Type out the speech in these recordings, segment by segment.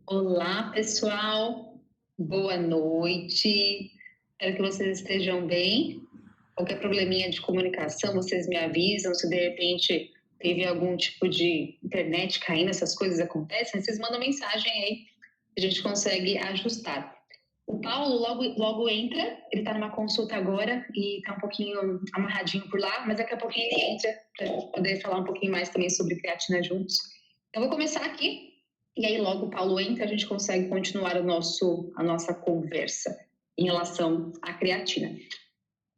Olá, pessoal. Boa noite. Espero que vocês estejam bem. Qualquer probleminha de comunicação, vocês me avisam. Se de repente teve algum tipo de internet caindo, essas coisas acontecem, vocês mandam mensagem aí, a gente consegue ajustar. O Paulo logo entra, ele está numa consulta agora e está um pouquinho amarradinho por lá, mas daqui a pouquinho ele entra para a gente poder falar um pouquinho mais também sobre creatina juntos. Eu vou começar aqui e aí logo o Paulo entra, a gente consegue continuar a nossa conversa em relação à creatina.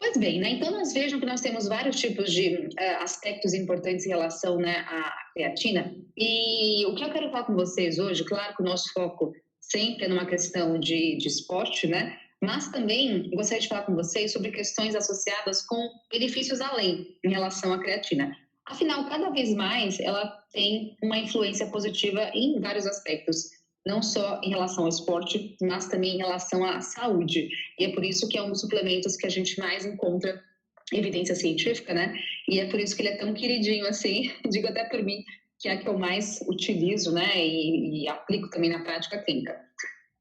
Pois bem, né? Então nós vejam que nós temos vários tipos de aspectos importantes em relação, né, à creatina. E o que eu quero falar com vocês hoje, claro que o nosso foco sempre é numa questão de esporte, né? Mas também gostaria de falar com vocês sobre questões associadas com benefícios além em relação à creatina. Afinal, cada vez mais ela tem uma influência positiva em vários aspectos, não só em relação ao esporte, mas também em relação à saúde. E é por isso que é um dos suplementos que a gente mais encontra evidência científica, né? E é por isso que ele é tão queridinho assim, digo até por mim, que é a que eu mais utilizo, né? E aplico também na prática clínica.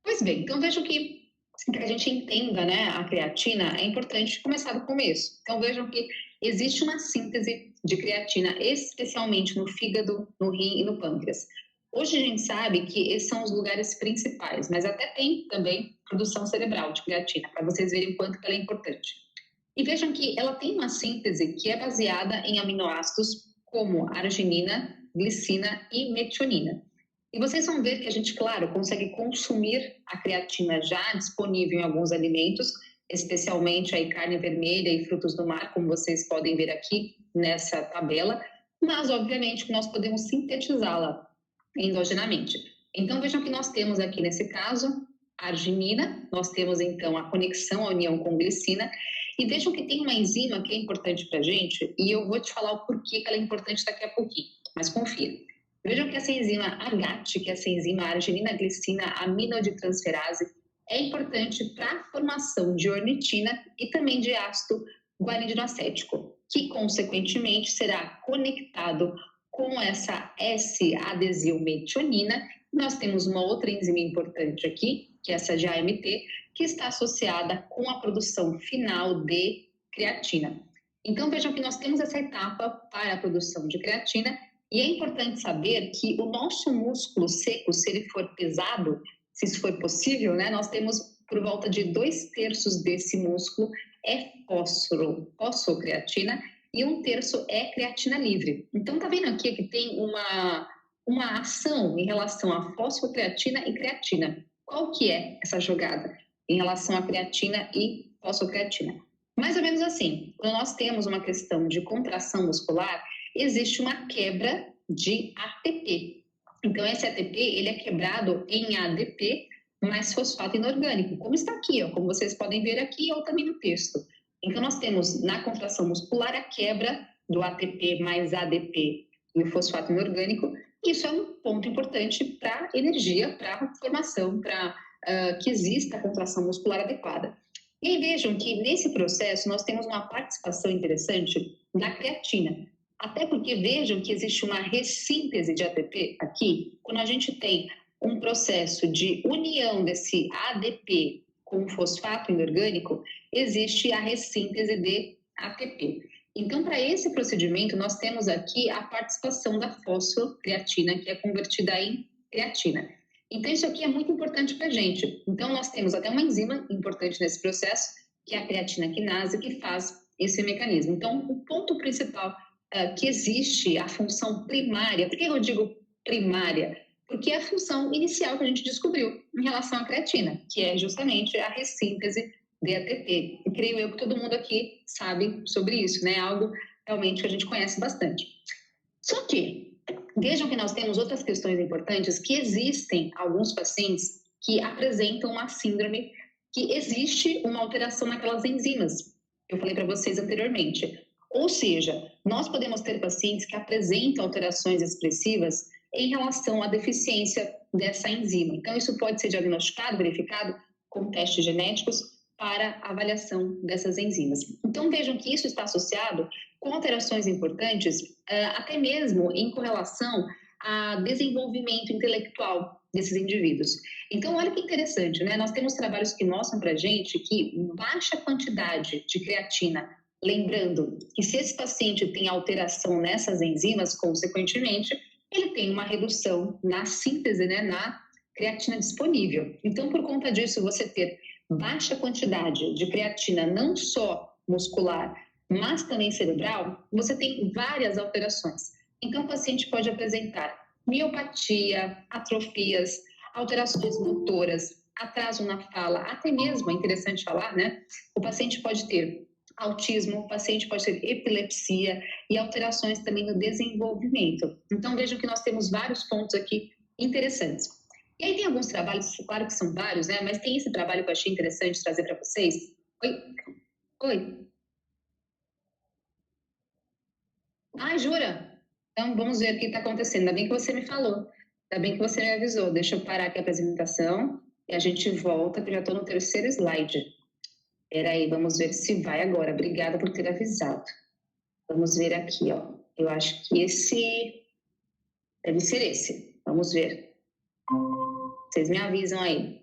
Pois bem, então vejo que para que a gente entenda, né, a creatina, é importante começar do começo. Então vejam que existe uma síntese de creatina, especialmente no fígado, no rim e no pâncreas. Hoje a gente sabe que esses são os lugares principais, mas até tem também produção cerebral de creatina, para vocês verem o quanto ela é importante. E vejam que ela tem uma síntese que é baseada em aminoácidos como arginina, glicina e metionina. E vocês vão ver que a gente, claro, consegue consumir a creatina já disponível em alguns alimentos, especialmente aí carne vermelha e frutos do mar, como vocês podem ver aqui nessa tabela, mas obviamente que nós podemos sintetizá-la endogenamente. Então vejam que nós temos aqui nesse caso a arginina, nós temos então a conexão, a união com glicina, e vejam que tem uma enzima que é importante para a gente, e eu vou te falar o porquê que ela é importante daqui a pouquinho, mas confira. Vejam que essa enzima AGAT, que é essa enzima arginina-glicina aminodetransferase, é importante para a formação de ornitina e também de ácido guaridinoacético, que consequentemente será conectado com essa S-adesylmetionina. Nós temos uma outra enzima importante aqui, que é essa de AMT, que está associada com a produção final de creatina. Então vejam que nós temos essa etapa para a produção de creatina e é importante saber que o nosso músculo seco, se ele for pesado, se isso for possível, né, nós temos por volta de 2/3 desse músculo é fosfocreatina e 1/3 é creatina livre. Então tá vendo aqui que tem uma ação em relação a fosfocreatina e creatina. Qual que é essa jogada em relação a creatina e fosfocreatina? Mais ou menos assim, quando nós temos uma questão de contração muscular, existe uma quebra de ATP. Então, esse ATP ele é quebrado em ADP mais fosfato inorgânico, como está aqui, ó, como vocês podem ver aqui ou também no texto. Então, nós temos na contração muscular a quebra do ATP mais ADP e o fosfato inorgânico. Isso é um ponto importante para energia, para formação, para que exista a contração muscular adequada. E aí vejam que nesse processo nós temos uma participação interessante da creatina. Até porque vejam que existe uma ressíntese de ATP aqui, quando a gente tem um processo de união desse ADP com o fosfato inorgânico, existe a ressíntese de ATP. Então, para esse procedimento, nós temos aqui a participação da fosfocreatina, que é convertida em creatina. Então, isso aqui é muito importante para a gente. Então, nós temos até uma enzima importante nesse processo, que é a creatina quinase, que faz esse mecanismo. Então, o ponto principal que existe a função primária. Por que eu digo primária? Porque é a função inicial que a gente descobriu em relação à creatina, que é justamente a ressíntese de ATP. E creio eu que todo mundo aqui sabe sobre isso, né? Algo realmente que a gente conhece bastante. Só que, vejam que nós temos outras questões importantes, que existem alguns pacientes que apresentam uma síndrome que existe uma alteração naquelas enzimas. Eu falei para vocês anteriormente. Ou seja, nós podemos ter pacientes que apresentam alterações expressivas em relação à deficiência dessa enzima. Então, isso pode ser diagnosticado, verificado com testes genéticos para avaliação dessas enzimas. Então, vejam que isso está associado com alterações importantes, até mesmo em correlação a desenvolvimento intelectual. desses indivíduos. Então, olha que interessante, né? Nós temos trabalhos que mostram para a gente que baixa quantidade de creatina, lembrando que se esse paciente tem alteração nessas enzimas, consequentemente, ele tem uma redução na síntese, né, na creatina disponível. Então, por conta disso, você ter baixa quantidade de creatina, não só muscular, mas também cerebral, você tem várias alterações. Então, o paciente pode apresentar miopatia, atrofias, alterações motoras, atraso na fala, até mesmo, é interessante falar, né? O paciente pode ter autismo, o paciente pode ter epilepsia e alterações também no desenvolvimento. Então, vejam que nós temos vários pontos aqui interessantes. E aí tem alguns trabalhos, claro que são vários, né? Mas tem esse trabalho que eu achei interessante trazer para vocês. Oi? Oi? Ah, jura? Então, vamos ver o que está acontecendo. Ainda bem que você me falou. Ainda bem que você me avisou. Deixa eu parar aqui a apresentação e a gente volta, que eu já estou no terceiro slide. Espera aí, vamos ver se vai agora. Obrigada por ter avisado. Vamos ver aqui, ó. Eu acho que esse deve ser esse. Vamos ver. Vocês me avisam aí.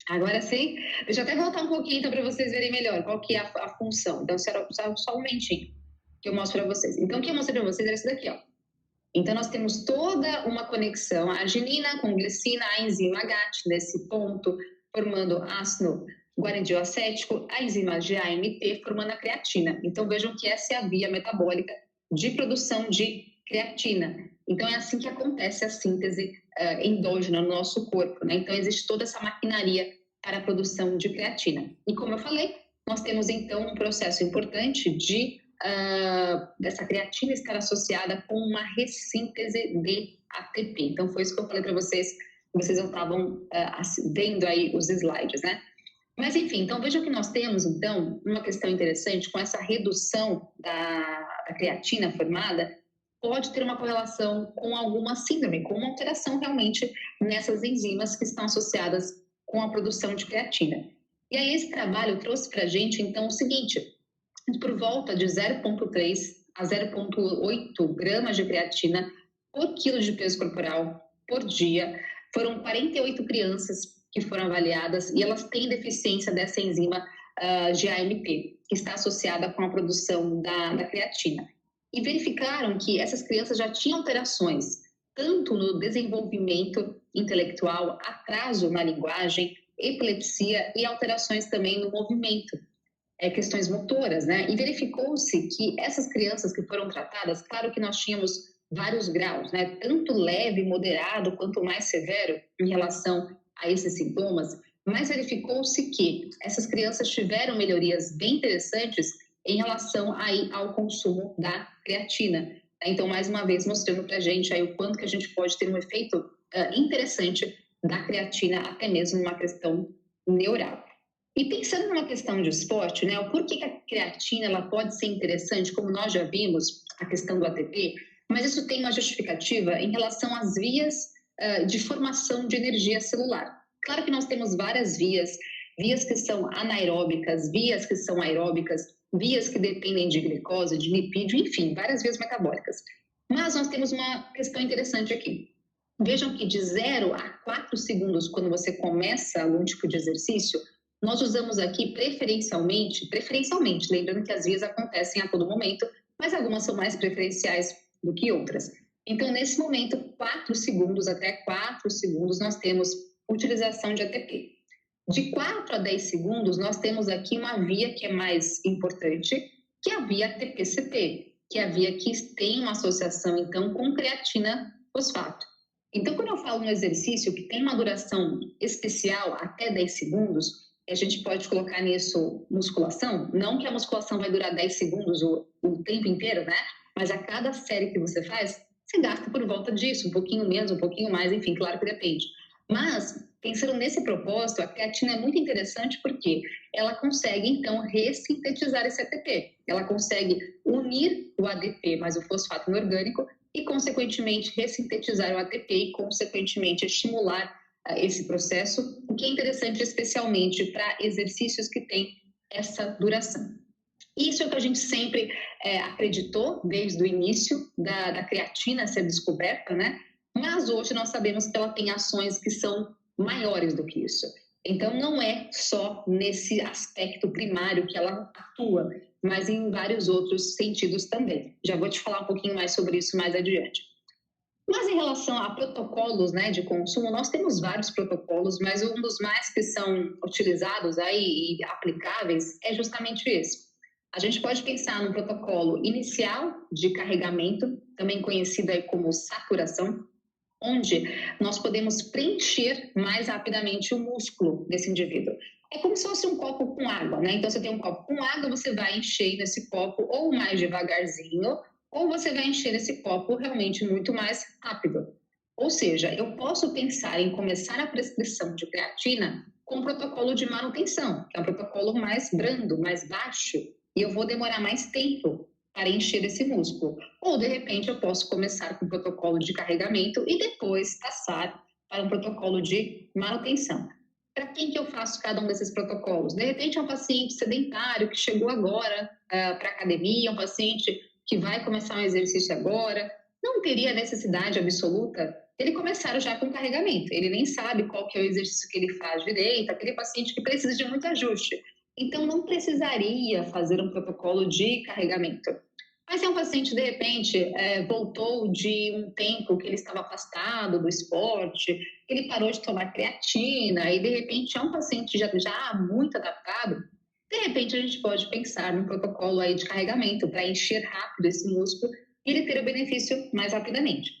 Agora sim. Deixa eu até voltar um pouquinho então para vocês verem melhor qual que é a função. Então, só um momentinho que eu mostro para vocês. Então, o que eu mostrei para vocês é isso daqui, ó. Então, nós temos toda uma conexão, a arginina com glicina, a enzima GAT nesse ponto, formando ácido guanidinoacético, a enzima GAMT formando a creatina. Então, vejam que essa é a via metabólica de produção de creatina. Então, é assim que acontece a síntese endógena no nosso corpo, né? Então, existe toda essa maquinaria para a produção de creatina. E como eu falei, nós temos, então, um processo importante de dessa creatina estar associada com uma ressíntese de ATP. Então, foi isso que eu falei para vocês, vocês não estavam vendo aí os slides, né? Mas, enfim, então, vejam que nós temos, então, uma questão interessante com essa redução da creatina formada, pode ter uma correlação com alguma síndrome, com uma alteração realmente nessas enzimas que estão associadas com a produção de creatina. E aí, esse trabalho trouxe para a gente, então, o seguinte: por volta de 0,3 a 0,8 gramas de creatina por quilo de peso corporal por dia. Foram 48 crianças que foram avaliadas e elas têm deficiência dessa enzima GAMT, que está associada com a produção da creatina. E verificaram que essas crianças já tinham alterações, tanto no desenvolvimento intelectual, atraso na linguagem, epilepsia e alterações também no movimento. Questões motoras, né? E verificou-se que essas crianças que foram tratadas, claro que nós tínhamos vários graus, né? Tanto leve, moderado, quanto mais severo em relação a esses sintomas, mas verificou-se que essas crianças tiveram melhorias bem interessantes em relação aí ao consumo da creatina. Então, mais uma vez, mostrando para a gente aí o quanto que a gente pode ter um efeito interessante da creatina, até mesmo numa questão neural. E pensando numa questão de esporte, né, o porquê que a creatina ela pode ser interessante, como nós já vimos, a questão do ATP, mas isso tem uma justificativa em relação às vias de formação de energia celular. Claro que nós temos várias vias que são anaeróbicas, vias que são aeróbicas, vias que dependem de glicose, de lipídio, enfim, várias vias metabólicas. Mas nós temos uma questão interessante aqui. Vejam que de 0 a 4 segundos, quando você começa algum tipo de exercício, nós usamos aqui preferencialmente, lembrando que as vias acontecem a todo momento, mas algumas são mais preferenciais do que outras. Então, nesse momento, 4 segundos até 4 segundos, nós temos utilização de ATP. De 4 a 10 segundos, nós temos aqui uma via que é mais importante, que é a via ATP-CT, que é a via que tem uma associação, então, com creatina fosfato. Então, quando eu falo no exercício que tem uma duração especial até 10 segundos, a gente pode colocar nisso musculação, não que a musculação vai durar 10 segundos o tempo inteiro, né? Mas a cada série que você faz, você gasta por volta disso, um pouquinho menos, um pouquinho mais, enfim, claro que depende. Mas, pensando nesse propósito, a creatina é muito interessante porque ela consegue, então, ressintetizar esse ATP. Ela consegue unir o ADP mais o fosfato inorgânico e, consequentemente, ressintetizar o ATP e, consequentemente, estimular esse processo, o que é interessante especialmente para exercícios que têm essa duração. Isso é o que a gente sempre acreditou desde o início da creatina ser descoberta, né? Mas hoje nós sabemos que ela tem ações que são maiores do que isso. Então, não é só nesse aspecto primário que ela atua, mas em vários outros sentidos também. Já vou te falar um pouquinho mais sobre isso mais adiante. Mas em relação a protocolos, né, de consumo, nós temos vários protocolos, mas um dos mais que são utilizados aí e aplicáveis é justamente esse. A gente pode pensar no protocolo inicial de carregamento, também conhecido aí como saturação, onde nós podemos preencher mais rapidamente o músculo desse indivíduo. É como se fosse um copo com água, né? Então, você tem um copo com água, você vai encher nesse copo ou mais devagarzinho, ou você vai encher esse copo realmente muito mais rápido. Ou seja, eu posso pensar em começar a prescrição de creatina com o protocolo de manutenção, que é um protocolo mais brando, mais baixo, e eu vou demorar mais tempo para encher esse músculo. Ou, de repente, eu posso começar com o protocolo de carregamento e depois passar para um protocolo de manutenção. Para quem que eu faço cada um desses protocolos? De repente, é um paciente sedentário que chegou agora para a academia, um paciente que vai começar um exercício agora, não teria necessidade absoluta ele começar já com carregamento. Ele nem sabe qual que é o exercício que ele faz direito, aquele paciente que precisa de muito ajuste. Então, não precisaria fazer um protocolo de carregamento. Mas se é um paciente, de repente, voltou de um tempo que ele estava afastado do esporte, ele parou de tomar creatina, e de repente é um paciente já muito adaptado, de repente a gente pode pensar num protocolo aí de carregamento para encher rápido esse músculo e ele ter o benefício mais rapidamente.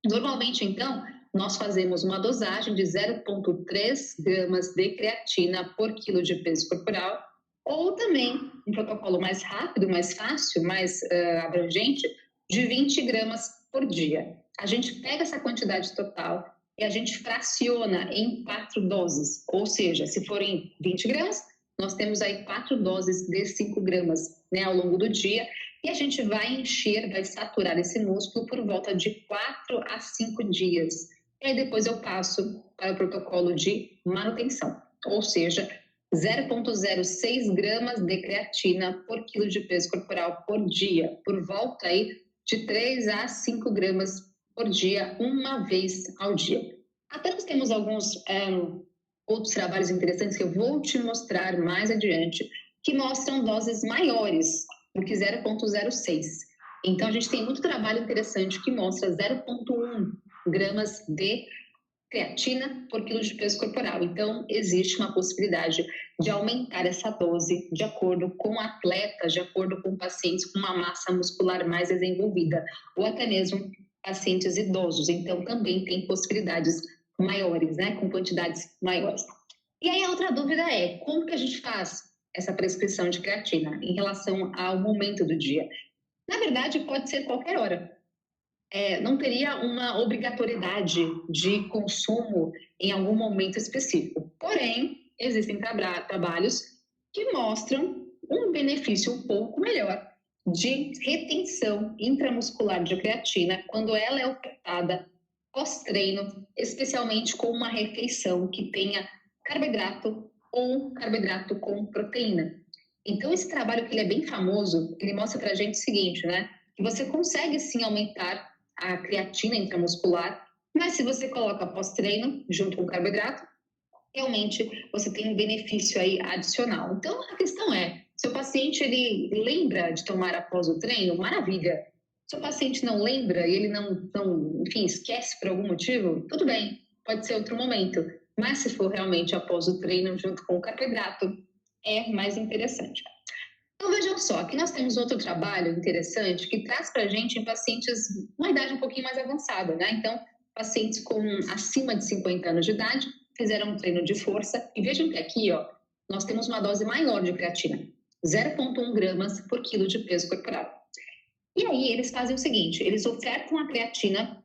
Normalmente, então, nós fazemos uma dosagem de 0,3 gramas de creatina por quilo de peso corporal, ou também um protocolo mais rápido, mais fácil, mais abrangente, de 20 gramas por dia. A gente pega essa quantidade total e a gente fraciona em 4 doses, ou seja, se forem 20 gramas, nós temos aí 4 doses de 5 gramas, né, ao longo do dia, e a gente vai encher, vai saturar esse músculo por volta de 4 a 5 dias. E aí depois eu passo para o protocolo de manutenção, ou seja, 0,06 gramas de creatina por quilo de peso corporal por dia, por volta aí de 3 a 5 gramas por dia, uma vez ao dia. Até nós temos alguns outros trabalhos interessantes que eu vou te mostrar mais adiante, que mostram doses maiores do que 0,06. Então, a gente tem muito trabalho interessante que mostra 0,1 gramas de creatina por quilo de peso corporal. Então, existe uma possibilidade de aumentar essa dose de acordo com atletas, de acordo com pacientes com uma massa muscular mais desenvolvida, ou até mesmo pacientes idosos. Então, também tem possibilidades maiores, né, com quantidades maiores. E aí a outra dúvida é, como que a gente faz essa prescrição de creatina em relação ao momento do dia? Na verdade, pode ser qualquer hora. Não teria uma obrigatoriedade de consumo em algum momento específico. Porém, existem trabalhos que mostram um benefício um pouco melhor de retenção intramuscular de creatina quando ela é ofertada pós-treino, especialmente com uma refeição que tenha carboidrato ou carboidrato com proteína. Então, esse trabalho, que ele é bem famoso, ele mostra para a gente o seguinte, né? Que você consegue sim aumentar a creatina intramuscular, mas se você coloca pós-treino junto com carboidrato, realmente você tem um benefício aí adicional. Então, a questão é, se o paciente ele lembra de tomar após o treino, maravilha. Se o paciente não lembra e ele enfim, esquece por algum motivo, tudo bem, pode ser outro momento. Mas se for realmente após o treino junto com o carboidrato, é mais interessante. Então, vejam só, aqui nós temos outro trabalho interessante que traz para a gente em pacientes uma idade um pouquinho mais avançada, né? Então, pacientes com acima de 50 anos de idade fizeram um treino de força e vejam que aqui, ó, nós temos uma dose maior de creatina, 0,1 gramas por quilo de peso corporal. E aí eles fazem o seguinte, eles ofertam a creatina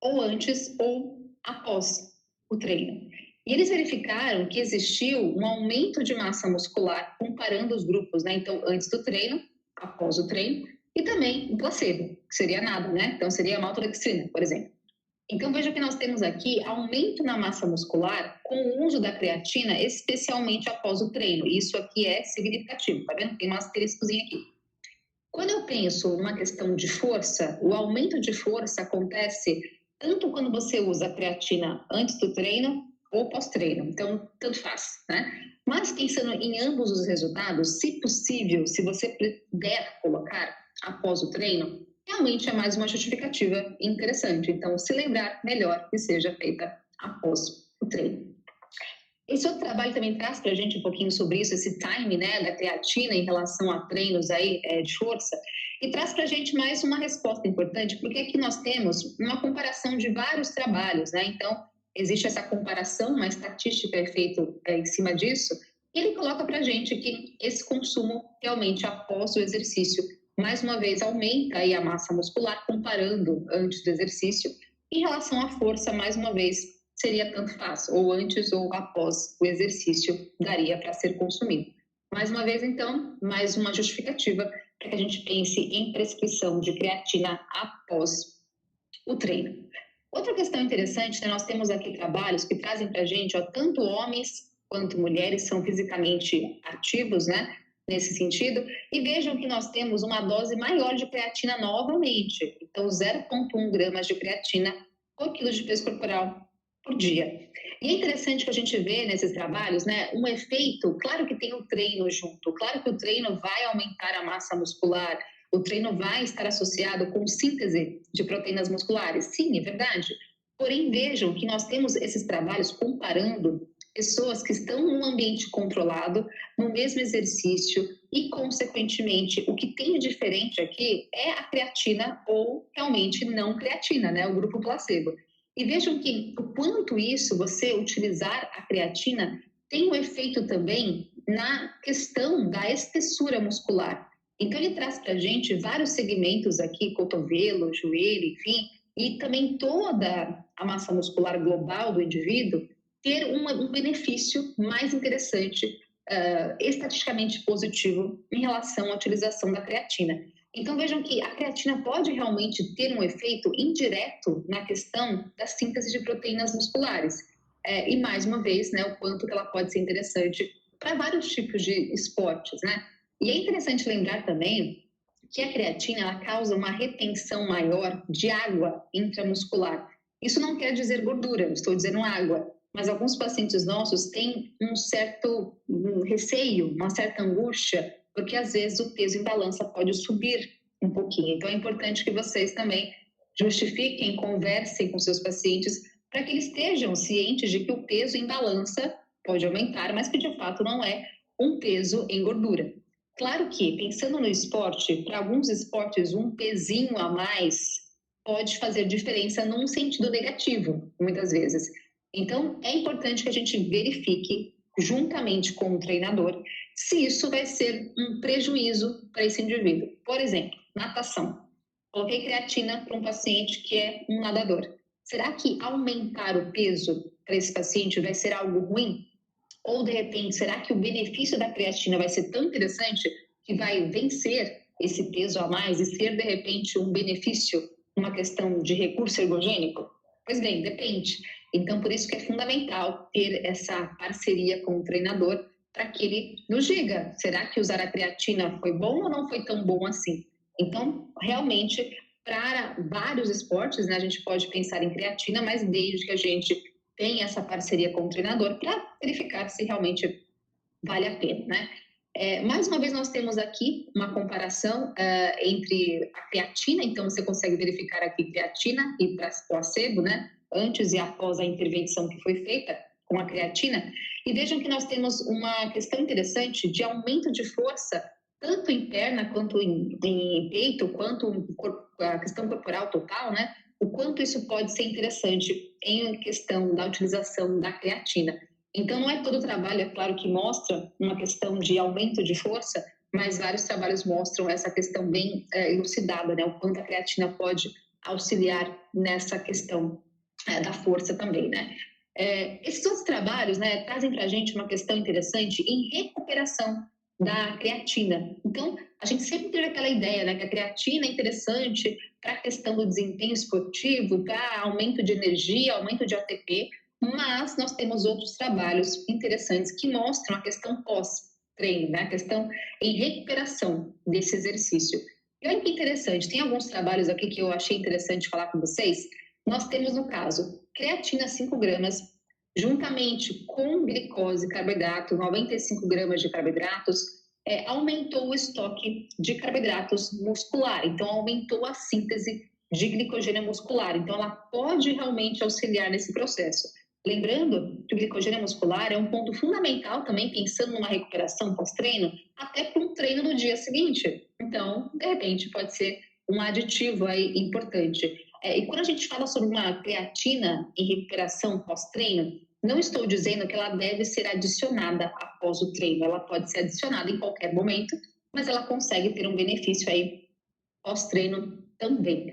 ou antes ou após o treino. E eles verificaram que existiu um aumento de massa muscular comparando os grupos, né? Então, antes do treino, após o treino, e também o placebo, que seria nada, né? Então, seria a maltodextrina, por exemplo. Então, veja que nós temos aqui aumento na massa muscular com o uso da creatina, especialmente após o treino. Isso aqui é significativo, tá vendo? Tem um asteriscozinho aqui. Quando eu penso numa questão de força, o aumento de força acontece tanto quando você usa a creatina antes do treino ou pós-treino. Então, tanto faz, né? Mas pensando em ambos os resultados, se possível, se você puder colocar após o treino, realmente é mais uma justificativa interessante. Então, se lembrar, melhor que seja feita após o treino. Esse outro trabalho também traz para a gente um pouquinho sobre isso, esse time, né, da creatina em relação a treinos aí de força, e traz para a gente mais uma resposta importante, porque aqui nós temos uma comparação de vários trabalhos, né? Então, existe essa comparação, uma estatística é feita em cima disso, e ele coloca para a gente que esse consumo realmente após o exercício, mais uma vez, aumenta aí a massa muscular, comparando antes do exercício, em relação à força, mais uma vez, seria tanto faz, ou antes ou após o exercício, daria para ser consumido. Mais uma vez, então, mais uma justificativa para que a gente pense em prescrição de creatina após o treino. Outra questão interessante, né, nós temos aqui trabalhos que trazem para a gente, ó, tanto homens quanto mulheres são fisicamente ativos, né, nesse sentido, e vejam que nós temos uma dose maior de creatina novamente, então 0,1 gramas de creatina por quilo de peso corporal por dia. E é interessante que a gente vê nesses trabalhos, né, um efeito, claro que tem o treino junto, claro que o treino vai aumentar a massa muscular, o treino vai estar associado com síntese de proteínas musculares, sim, é verdade. Porém, vejam que nós temos esses trabalhos comparando pessoas que estão num ambiente controlado, no mesmo exercício e, consequentemente, o que tem de diferente aqui é a creatina ou realmente não creatina, né, o grupo placebo. E vejam que o quanto isso, você utilizar a creatina, tem um efeito também na questão da espessura muscular. Então, ele traz para a gente vários segmentos aqui, cotovelo, joelho, enfim, e também toda a massa muscular global do indivíduo ter um benefício mais interessante, estatisticamente positivo, em relação à utilização da creatina. Então, vejam que a creatina pode realmente ter um efeito indireto na questão da síntese de proteínas musculares. E, mais uma vez, né, o quanto que ela pode ser interessante para vários tipos de esportes, né? E é interessante lembrar também que a creatina ela causa uma retenção maior de água intramuscular. Isso não quer dizer gordura, estou dizendo água. Mas alguns pacientes nossos têm um certo receio, uma certa angústia, porque às vezes o peso em balança pode subir um pouquinho. Então é importante que vocês também justifiquem, conversem com seus pacientes para que eles estejam cientes de que o peso em balança pode aumentar, mas que de fato não é um peso em gordura. Claro que, pensando no esporte, para alguns esportes um pezinho a mais pode fazer diferença num sentido negativo, muitas vezes. Então, é importante que a gente verifique, juntamente com o treinador, se isso vai ser um prejuízo para esse indivíduo. Por exemplo, natação. Coloquei creatina para um paciente que é um nadador. Será que aumentar o peso para esse paciente vai ser algo ruim? Ou, de repente, será que o benefício da creatina vai ser tão interessante que vai vencer esse peso a mais e ser, de repente, um benefício, uma questão de recurso ergogênico? Pois bem, depende. Então, por isso que é fundamental ter essa parceria com o treinador para que ele nos diga, será que usar a creatina foi bom ou não foi tão bom assim? Então, realmente, para vários esportes, né, a gente pode pensar em creatina, mas desde que a gente tenha essa parceria com o treinador para verificar se realmente vale a pena, né? Mais uma vez, nós temos aqui uma comparação entre a creatina, então você consegue verificar aqui creatina e placebo, né? Antes e após a intervenção que foi feita com a creatina. E vejam que nós temos uma questão interessante de aumento de força, tanto em perna, quanto em peito, quanto a questão corporal total, né? O quanto isso pode ser interessante em questão da utilização da creatina. Então, não é todo o trabalho, é claro, que mostra uma questão de aumento de força, mas vários trabalhos mostram essa questão bem elucidada, né? O quanto a creatina pode auxiliar nessa questão da força também, né? Esses outros trabalhos, né, trazem para a gente uma questão interessante em recuperação da creatina. Então, a gente sempre teve aquela ideia, né, que a creatina é interessante para a questão do desempenho esportivo, para aumento de energia, aumento de ATP, mas nós temos outros trabalhos interessantes que mostram a questão pós-treino, né? A questão em recuperação desse exercício. E olha que interessante, tem alguns trabalhos aqui que eu achei interessante falar com vocês. nós temos no caso creatina 5 gramas, juntamente com glicose e carboidrato, 95 gramas de carboidratos, aumentou o estoque de carboidratos muscular, então aumentou a síntese de glicogênio muscular, então ela pode realmente auxiliar nesse processo. Lembrando que o glicogênio muscular é um ponto fundamental também, pensando numa recuperação pós-treino, até para um treino no dia seguinte. Então, de repente, pode ser um aditivo aí importante. E quando a gente fala sobre uma creatina em recuperação pós-treino, não estou dizendo que ela deve ser adicionada após o treino, ela pode ser adicionada em qualquer momento, mas ela consegue ter um benefício aí pós-treino também.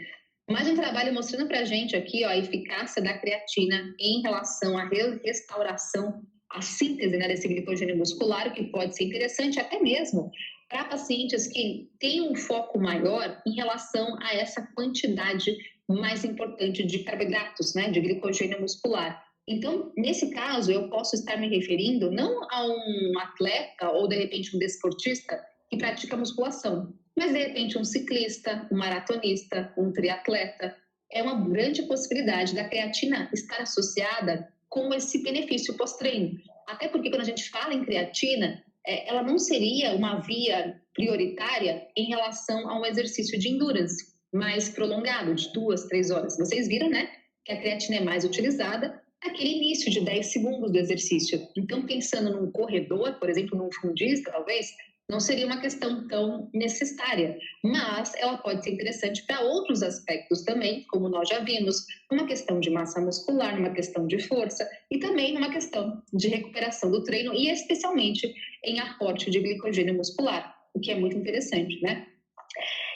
Mais um trabalho mostrando para a gente aqui a eficácia da creatina em relação à restauração, à síntese, né, desse glicogênio muscular, que pode ser interessante até mesmo para pacientes que têm um foco maior em relação a essa quantidade mais importante de carboidratos, né, de glicogênio muscular. Então, nesse caso, eu posso estar me referindo não a um atleta ou, de repente, um desportista que pratica musculação, mas, de repente, um ciclista, um maratonista, um triatleta. É uma grande possibilidade da creatina estar associada com esse benefício pós-treino. Até porque, quando a gente fala em creatina, ela não seria uma via prioritária em relação a um exercício de endurance mais prolongado, de 2, 3 horas. Vocês viram, né, que a creatina é mais utilizada naquele início de 10 segundos do exercício. Então, pensando num corredor, por exemplo, num fundista, talvez, não seria uma questão tão necessária, mas ela pode ser interessante para outros aspectos também, como nós já vimos, numa questão de massa muscular, numa questão de força e também numa questão de recuperação do treino e especialmente em aporte de glicogênio muscular, o que é muito interessante, né?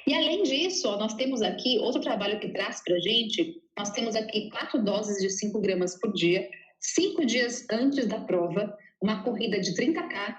E além disso, ó, nós temos aqui outro trabalho que traz para a gente, nós temos aqui 4 doses de 5 gramas por dia, 5 dias antes da prova, uma corrida de 30K,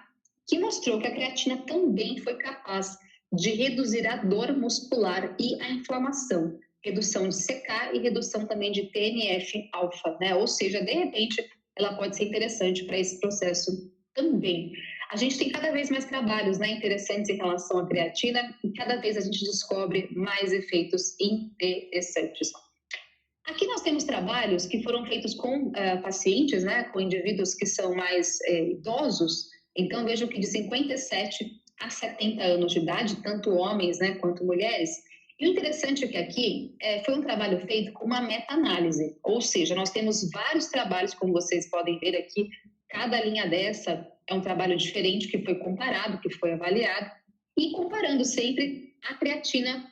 que mostrou que a creatina também foi capaz de reduzir a dor muscular e a inflamação, redução de CK e redução também de TNF-alfa, né? Ou seja, de repente, ela pode ser interessante para esse processo também. A gente tem cada vez mais trabalhos, né, interessantes em relação à creatina e cada vez a gente descobre mais efeitos interessantes. Aqui nós temos trabalhos que foram feitos com pacientes, né, com indivíduos que são mais idosos. Então, vejam que de 57 a 70 anos de idade, tanto homens, né, quanto mulheres. E o interessante é que aqui foi um trabalho feito com uma meta-análise, ou seja, nós temos vários trabalhos, como vocês podem ver aqui, cada linha dessa é um trabalho diferente que foi comparado, que foi avaliado, e comparando sempre a creatina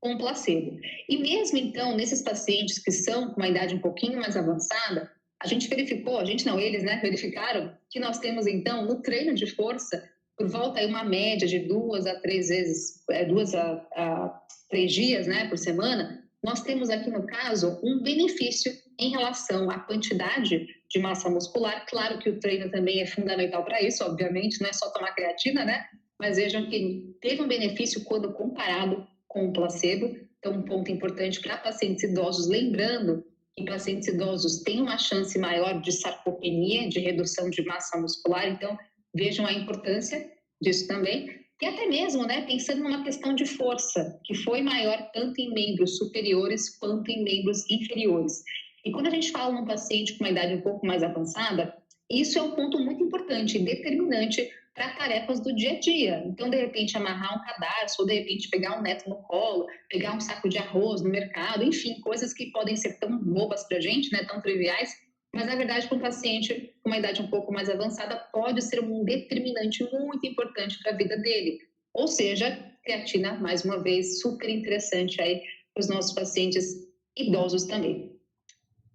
com o placebo. E mesmo então, nesses pacientes que são com uma idade um pouquinho mais avançada, a gente verificou, a gente não, eles, né, verificaram que nós temos então no treino de força, por volta aí uma média de 2 a 3 vezes, 2 a 3 dias, né, por semana, nós temos aqui no caso um benefício em relação à quantidade de massa muscular. Claro que o treino também é fundamental para isso, obviamente, não é só tomar creatina, né? Mas vejam que teve um benefício quando comparado com o placebo. Então, um ponto importante para pacientes idosos, lembrando que pacientes idosos têm uma chance maior de sarcopenia, de redução de massa muscular. Então, vejam a importância disso também. E até mesmo, né, pensando numa questão de força, que foi maior tanto em membros superiores quanto em membros inferiores. E quando a gente fala num paciente com uma idade um pouco mais avançada, isso é um ponto muito importante e determinante para tarefas do dia a dia. Então, de repente, amarrar um cadarço, ou de repente pegar um neto no colo, pegar um saco de arroz no mercado, enfim, coisas que podem ser tão bobas para a gente, né, tão triviais, mas, na verdade, para um paciente com uma idade um pouco mais avançada, pode ser um determinante muito importante para a vida dele. Ou seja, creatina, mais uma vez, super interessante aí para os nossos pacientes idosos também.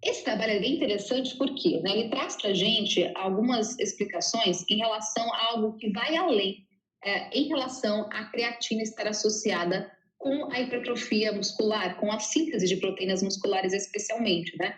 Esse trabalho é bem interessante porque, né, ele traz para a gente algumas explicações em relação a algo que vai além, em relação à creatina estar associada com a hipertrofia muscular, com a síntese de proteínas musculares especialmente, né?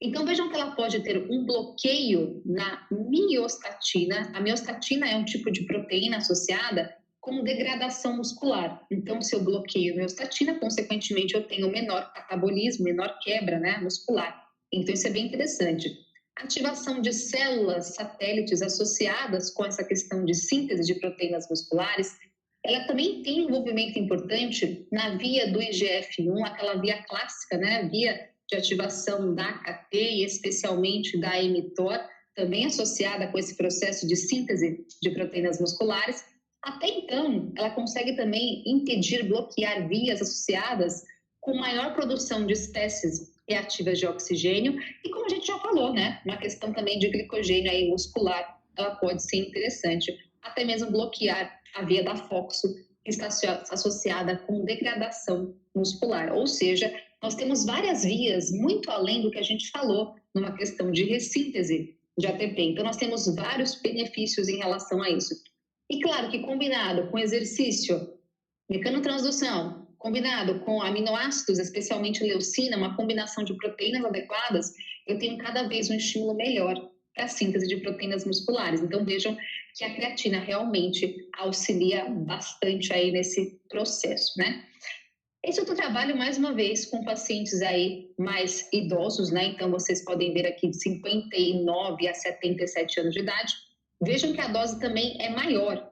Então, vejam que ela pode ter um bloqueio na miostatina. A miostatina é um tipo de proteína associada com degradação muscular. Então, se eu bloqueio a miostatina, consequentemente, eu tenho menor catabolismo, menor quebra, né, muscular. Então, isso é bem interessante. Ativação de células satélites associadas com essa questão de síntese de proteínas musculares, ela também tem um envolvimento importante na via do IGF-1, aquela via clássica, né, via de ativação da AKT e especialmente da mTOR, também associada com esse processo de síntese de proteínas musculares. Até então, ela consegue também impedir, bloquear vias associadas com maior produção de espécies reativas de oxigênio e, como a gente já falou, né, uma questão também de glicogênio aí muscular, ela pode ser interessante, até mesmo bloquear a via da FOXO, que está associada com degradação muscular, ou seja, nós temos várias vias muito além do que a gente falou numa questão de ressíntese de ATP. Então, nós temos vários benefícios em relação a isso. E claro que combinado com exercício, mecanotransdução, combinado com aminoácidos, especialmente leucina, uma combinação de proteínas adequadas, eu tenho cada vez um estímulo melhor para a síntese de proteínas musculares. Então, vejam que a creatina realmente auxilia bastante aí nesse processo, né? Esse outro trabalho, mais uma vez, com pacientes aí mais idosos, né? Então, vocês podem ver aqui de 59 a 77 anos de idade. Vejam que a dose também é maior.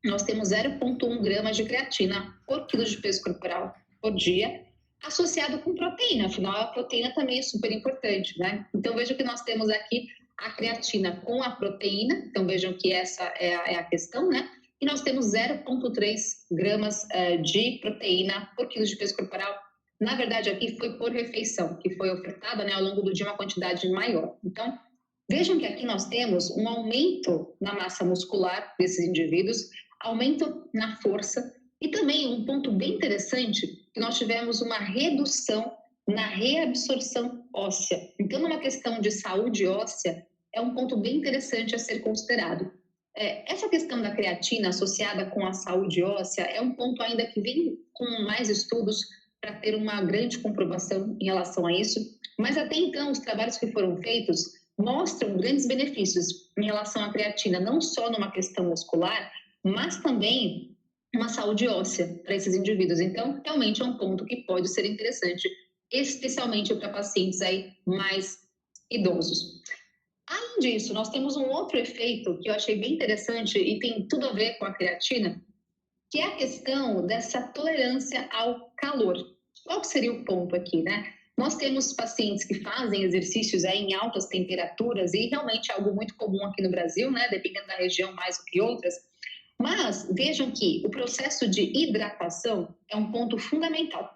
Nós temos 0,1 gramas de creatina por quilo de peso corporal por dia, associado com proteína. Afinal, a proteína também é super importante, né? Então, vejam que nós temos aqui a creatina com a proteína. Então, vejam que essa é a questão, né? E nós temos 0,3 gramas de proteína por quilo de peso corporal. Na verdade, aqui foi por refeição, que foi ofertada, né, ao longo do dia uma quantidade maior. Então, vejam que aqui nós temos um aumento na massa muscular desses indivíduos, aumento na força e também um ponto bem interessante, que nós tivemos uma redução na reabsorção óssea. Então, numa questão de saúde óssea, é um ponto bem interessante a ser considerado. Essa questão da creatina associada com a saúde óssea é um ponto ainda que vem com mais estudos para ter uma grande comprovação em relação a isso, mas até então os trabalhos que foram feitos mostram grandes benefícios em relação à creatina, não só numa questão muscular, mas também uma saúde óssea para esses indivíduos. Então, realmente é um ponto que pode ser interessante, especialmente para pacientes aí mais idosos. Além disso, nós temos um outro efeito que eu achei bem interessante e tem tudo a ver com a creatina, que é a questão dessa tolerância ao calor. Qual que seria o ponto aqui, né? Nós temos pacientes que fazem exercícios aí em altas temperaturas e realmente é algo muito comum aqui no Brasil, né? Dependendo da região mais do que outras. Mas vejam que o processo de hidratação é um ponto fundamental.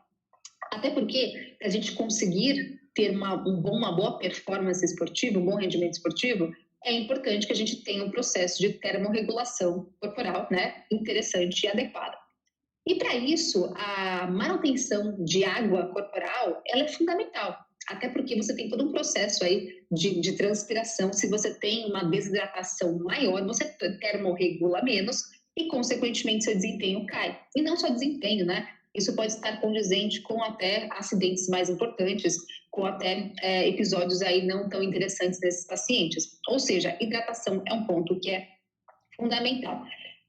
Até porque, para a gente conseguir ter uma boa performance esportiva, um bom rendimento esportivo, é importante que a gente tenha um processo de termorregulação corporal, né, interessante e adequado. E para isso, a manutenção de água corporal, ela é fundamental, até porque você tem todo um processo aí de transpiração. Se você tem uma desidratação maior, você termorregula menos e, consequentemente, seu desempenho cai. E não só desempenho, né? Isso pode estar condizente com até acidentes mais importantes, com até episódios aí não tão interessantes desses pacientes. Ou seja, hidratação é um ponto que é fundamental.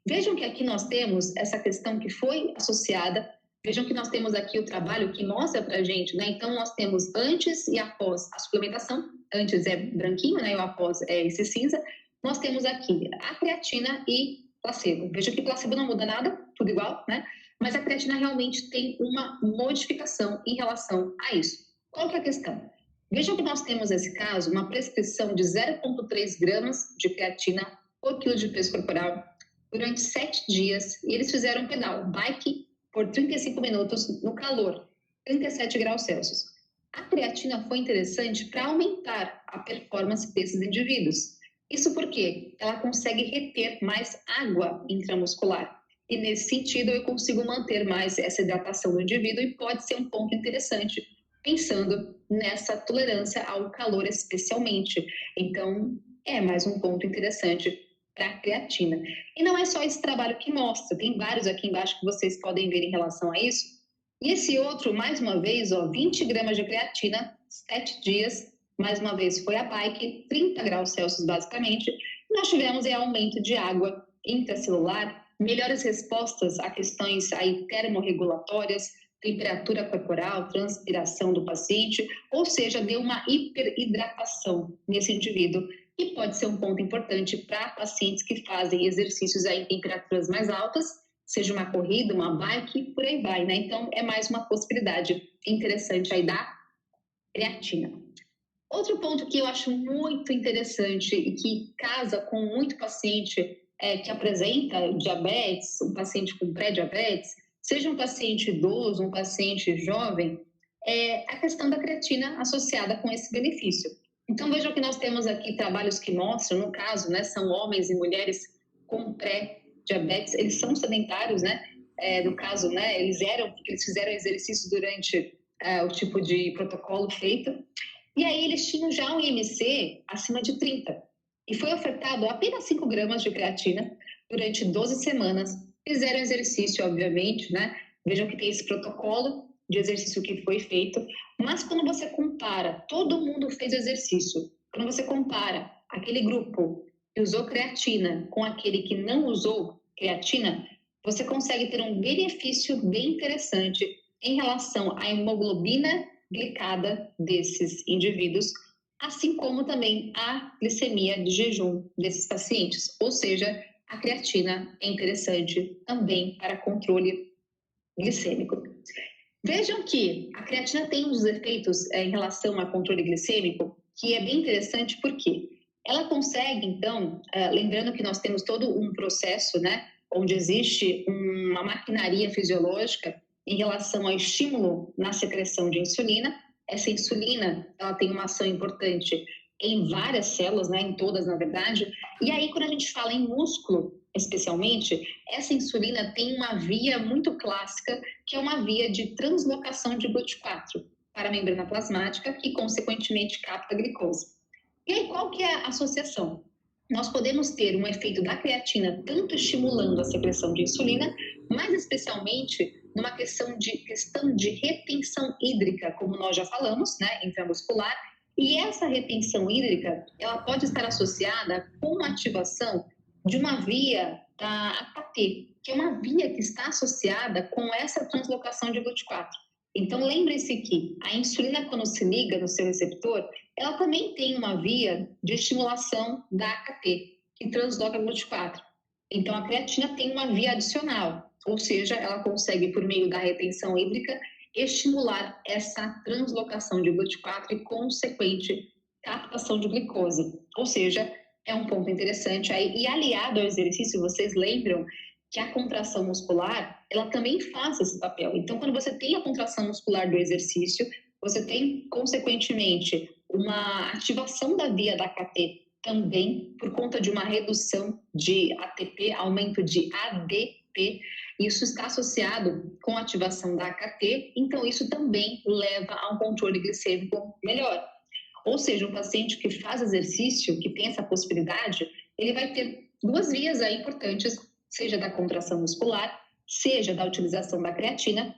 Vejam que aqui nós temos essa questão que foi associada, vejam que nós temos aqui o trabalho que mostra pra gente, né? Então, nós temos antes e após a suplementação, antes é branquinho, né? E o após é esse cinza. Nós temos aqui a creatina e placebo. Vejam que placebo não muda nada, tudo igual, né? Mas a creatina realmente tem uma modificação em relação a isso. Qual que é a questão? Vejam que nós temos, nesse caso, uma prescrição de 0,3 gramas de creatina por quilo de peso corporal durante 7 dias, e eles fizeram um pedal, bike, por 35 minutos no calor, 37 graus Celsius. A creatina foi interessante para aumentar a performance desses indivíduos. Isso porque ela consegue reter mais água intramuscular. E nesse sentido eu consigo manter mais essa hidratação do indivíduo e pode ser um ponto interessante, pensando nessa tolerância ao calor especialmente. Então, é mais um ponto interessante para a creatina. E não é só esse trabalho que mostra, tem vários aqui embaixo que vocês podem ver em relação a isso. E esse outro, mais uma vez, 20 gramas de creatina, 7 dias, mais uma vez foi a bike, 30 graus Celsius basicamente. Nós tivemos aumento de água intracelular, melhores respostas a questões aí termorregulatórias, temperatura corporal, transpiração do paciente, ou seja, deu uma hiperidratação nesse indivíduo, e pode ser um ponto importante para pacientes que fazem exercícios aí em temperaturas mais altas, seja uma corrida, uma bike, por aí vai, né? Então, é mais uma possibilidade interessante aí da creatina. Outro ponto que eu acho muito interessante e que casa com muito paciente que apresenta diabetes, um paciente com pré-diabetes, seja um paciente idoso, um paciente jovem, é a questão da creatina associada com esse benefício. Então, vejam que nós temos aqui trabalhos que mostram, no caso, né, são homens e mulheres com pré-diabetes, eles são sedentários, né? No caso, né, eles fizeram exercício durante o tipo de protocolo feito, e aí eles tinham já um IMC acima de 30. E foi ofertado apenas 5 gramas de creatina durante 12 semanas. Fizeram exercício, obviamente, né? Vejam que tem esse protocolo de exercício que foi feito. Mas quando você compara, todo mundo fez exercício. Quando você compara aquele grupo que usou creatina com aquele que não usou creatina, você consegue ter um benefício bem interessante em relação à hemoglobina glicada desses indivíduos, assim como também a glicemia de jejum desses pacientes. Ou seja, a creatina é interessante também para controle glicêmico. Vejam que a creatina tem uns efeitos em relação ao controle glicêmico que é bem interessante porque ela consegue, então, lembrando que nós temos todo um processo, né, onde existe uma maquinaria fisiológica em relação ao estímulo na secreção de insulina. Essa insulina, ela tem uma ação importante em várias células, né, em todas, na verdade. E aí, quando a gente fala em músculo, especialmente, essa insulina tem uma via muito clássica, que é uma via de translocação de GLUT4 para a membrana plasmática, que, consequentemente, capta a glicose. E aí, qual que é a associação? Nós podemos ter um efeito da creatina tanto estimulando a secreção de insulina, mas especialmente numa questão de retenção hídrica, como nós já falamos, né, intramuscular, e essa retenção hídrica, ela pode estar associada com a ativação de uma via da AKT, que é uma via que está associada com essa translocação de GLUT4. Então, lembre-se que a insulina, quando se liga no seu receptor, ela também tem uma via de estimulação da AKT, que transloca GLUT4. Então, a creatina tem uma via adicional, ou seja, ela consegue, por meio da retenção hídrica, estimular essa translocação de GLUT4 e, consequente, captação de glicose. Ou seja, é um ponto interessante aí. E aliado ao exercício, vocês lembram que a contração muscular, ela também faz esse papel. Então, quando você tem a contração muscular do exercício, você tem, consequentemente, uma ativação da via da AKT também, por conta de uma redução de ATP, aumento de ADP. Isso está associado com a ativação da AKT, então isso também leva a um controle glicêmico melhor. Ou seja, um paciente que faz exercício, que tem essa possibilidade, ele vai ter duas vias aí importantes, seja da contração muscular, seja da utilização da creatina,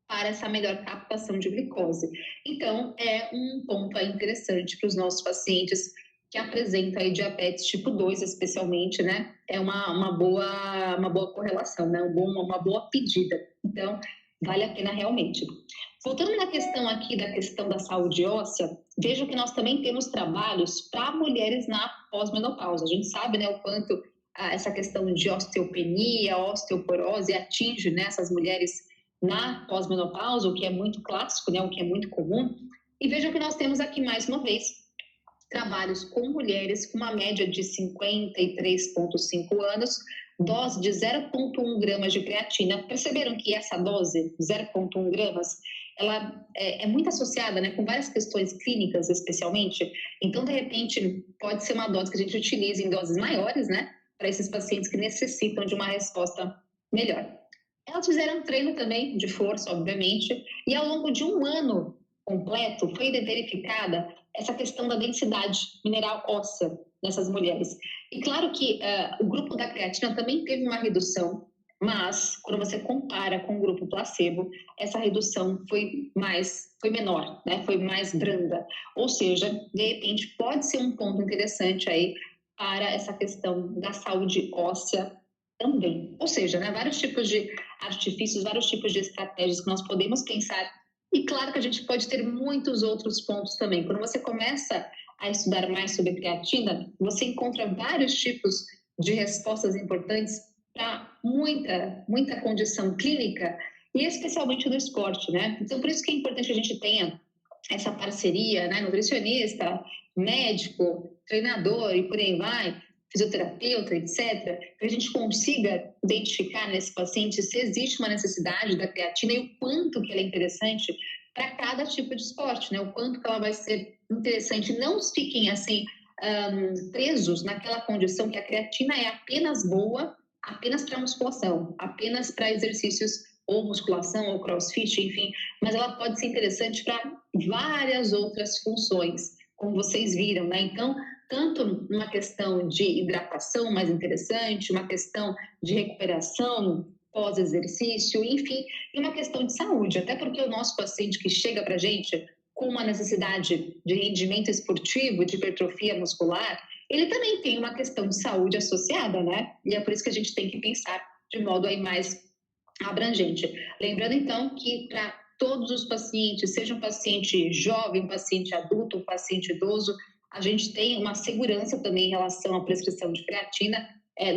para essa melhor captação de glicose. Então, é um ponto aí interessante para os nossos pacientes que apresentam aí diabetes tipo 2, especialmente, né? É uma boa correlação, né? Uma boa pedida. Então, vale a pena realmente. Voltando na questão aqui da questão da saúde óssea, vejo que nós também temos trabalhos para mulheres na pós-menopausa. A gente sabe, né, o quanto essa questão de osteopenia, osteoporose atinge, né, essas mulheres na pós-menopausa, o que é muito clássico, né, o que é muito comum. E vejam que nós temos aqui, mais uma vez, trabalhos com mulheres com uma média de 53,5 anos, dose de 0,1 gramas de creatina. Perceberam que essa dose, 0,1 gramas, ela é muito associada, né, com várias questões clínicas, especialmente. Então, de repente, pode ser uma dose que a gente utiliza em doses maiores, né, para esses pacientes que necessitam de uma resposta melhor. Elas fizeram treino também de força, obviamente, e ao longo de um ano completo foi verificada essa questão da densidade mineral óssea nessas mulheres. E claro que o grupo da creatina também teve uma redução, mas quando você compara com o grupo placebo, essa redução foi menor, né? Foi mais branda. Ou seja, de repente pode ser um ponto interessante aí para essa questão da saúde óssea também. Ou seja, né, vários tipos de artifícios, vários tipos de estratégias que nós podemos pensar. E claro que a gente pode ter muitos outros pontos também. Quando você começa a estudar mais sobre creatina, você encontra vários tipos de respostas importantes para muita condição clínica e especialmente no esporte, né? Então, por isso que é importante que a gente tenha essa parceria, né, nutricionista, médico, treinador e por aí vai, fisioterapeuta, etc., que a gente consiga identificar nesse paciente se existe uma necessidade da creatina e o quanto que ela é interessante para cada tipo de esporte, né? O quanto que ela vai ser interessante. Não fiquem assim presos naquela condição que a creatina é apenas boa, apenas para musculação, apenas para exercícios ou musculação ou crossfit, enfim, mas ela pode ser interessante para várias outras funções, como vocês viram, né? Então, tanto uma questão de hidratação mais interessante, uma questão de recuperação pós-exercício, enfim, e uma questão de saúde, até porque o nosso paciente que chega para a gente com uma necessidade de rendimento esportivo, de hipertrofia muscular, ele também tem uma questão de saúde associada, né? E é por isso que a gente tem que pensar de modo aí mais abrangente. Lembrando, então, que para todos os pacientes, seja um paciente jovem, um paciente adulto, um paciente idoso, a gente tem uma segurança também em relação à prescrição de creatina.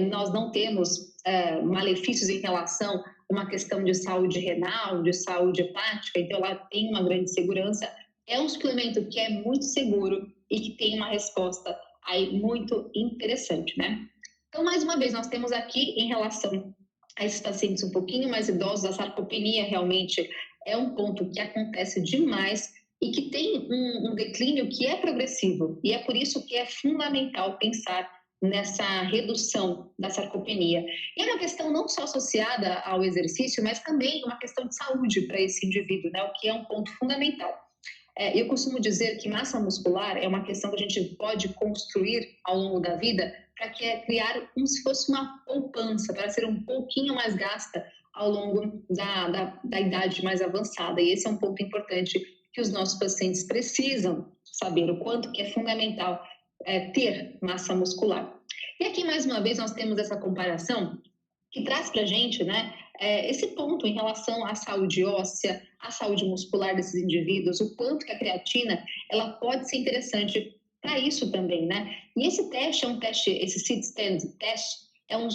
Nós não temos malefícios em relação a uma questão de saúde renal, de saúde hepática, então ela tem uma grande segurança. É um suplemento que é muito seguro e que tem uma resposta aí muito interessante, né? Então, mais uma vez, nós temos aqui em relação a esses pacientes um pouquinho mais idosos, a sarcopenia realmente é um ponto que acontece demais e que tem um declínio que é progressivo. E é por isso que é fundamental pensar nessa redução da sarcopenia. E é uma questão não só associada ao exercício, mas também uma questão de saúde para esse indivíduo, né? O que é um ponto fundamental. Eu costumo dizer que massa muscular é uma questão que a gente pode construir ao longo da vida para criar como se fosse uma poupança, para ser um pouquinho mais gasta ao longo da idade mais avançada. E esse é um ponto importante que os nossos pacientes precisam saber, o quanto que é fundamental ter massa muscular. E aqui, mais uma vez, nós temos essa comparação que traz para a gente, né, esse ponto em relação à saúde óssea, à saúde muscular desses indivíduos, o quanto que a creatina ela pode ser interessante para isso também, né? E esse teste é um teste, esse sit-stand test, é um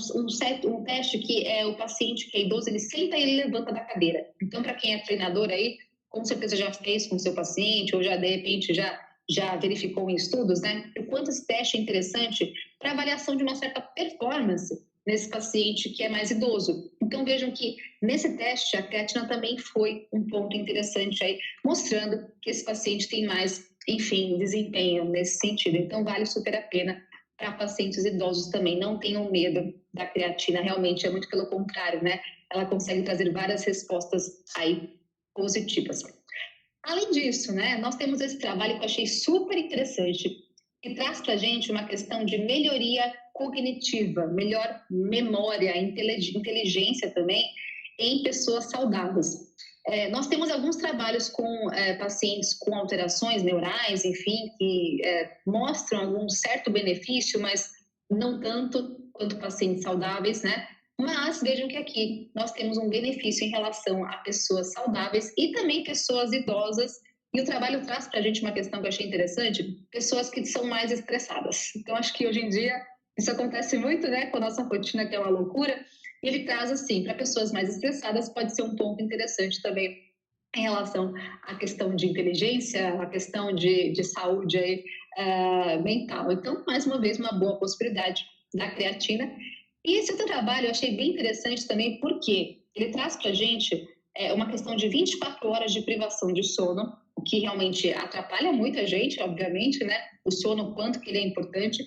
teste que o paciente que é idoso, ele senta e ele levanta da cadeira. Então, para quem é treinador aí, com certeza já fez com o seu paciente ou já, de repente, já verificou em estudos, né? O quanto esse teste é interessante para avaliação de uma certa performance nesse paciente que é mais idoso. Então, vejam que nesse teste a creatina também foi um ponto interessante aí, mostrando que esse paciente tem mais, enfim, desempenho nesse sentido. Então, vale super a pena para pacientes idosos também. Não tenham medo da creatina, realmente é muito pelo contrário, né? Ela consegue trazer várias respostas aí positivas. Além disso, né, nós temos esse trabalho que eu achei super interessante, que traz para a gente uma questão de melhoria cognitiva, melhor memória, inteligência também em pessoas saudáveis. Nós temos alguns trabalhos com pacientes com alterações neurais, enfim, que mostram algum certo benefício, mas não tanto quanto pacientes saudáveis, né? Mas vejam que aqui nós temos um benefício em relação a pessoas saudáveis e também pessoas idosas. E o trabalho traz para a gente uma questão que eu achei interessante, pessoas que são mais estressadas. Então, acho que hoje em dia isso acontece muito, né, com a nossa rotina, que é uma loucura. E ele traz, assim, para pessoas mais estressadas, pode ser um ponto interessante também em relação à questão de inteligência, à questão de saúde aí, mental. Então, mais uma vez, uma boa possibilidade da creatina. E esse outro trabalho eu achei bem interessante também, porque ele traz para a gente uma questão de 24 horas de privação de sono, o que realmente atrapalha muita gente, obviamente, né? O sono, o quanto que ele é importante.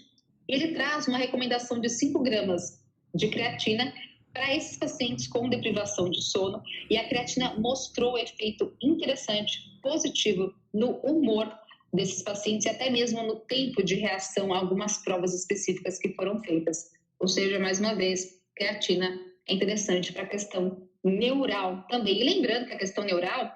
Ele traz uma recomendação de 5 gramas de creatina para esses pacientes com deprivação de sono, e a creatina mostrou efeito interessante, positivo no humor desses pacientes e até mesmo no tempo de reação a algumas provas específicas que foram feitas. Ou seja, mais uma vez, creatina é interessante para a questão neural também. E lembrando que a questão neural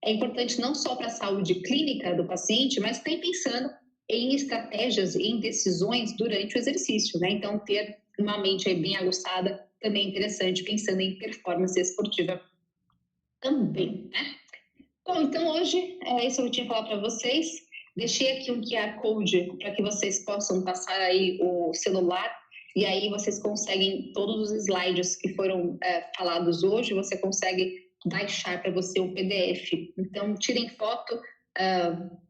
é importante não só para a saúde clínica do paciente, mas também pensando em estratégias, em decisões durante o exercício, né? Então, ter uma mente bem aguçada também é interessante, pensando em performance esportiva também, né? Bom, então hoje é isso que eu tinha que falar para vocês. Deixei aqui um QR Code para que vocês possam passar aí o celular e aí vocês conseguem todos os slides que foram falados hoje, você consegue baixar para você o PDF. Então, tirem foto,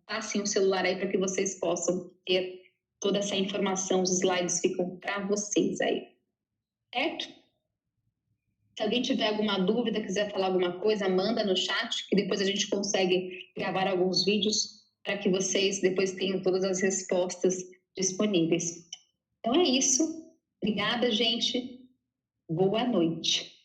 passem o celular aí para que vocês possam ter toda essa informação, os slides ficam para vocês aí, certo? Se alguém tiver alguma dúvida, quiser falar alguma coisa, manda no chat, que depois a gente consegue gravar alguns vídeos para que vocês depois tenham todas as respostas disponíveis. Então é isso. Obrigada, gente. Boa noite.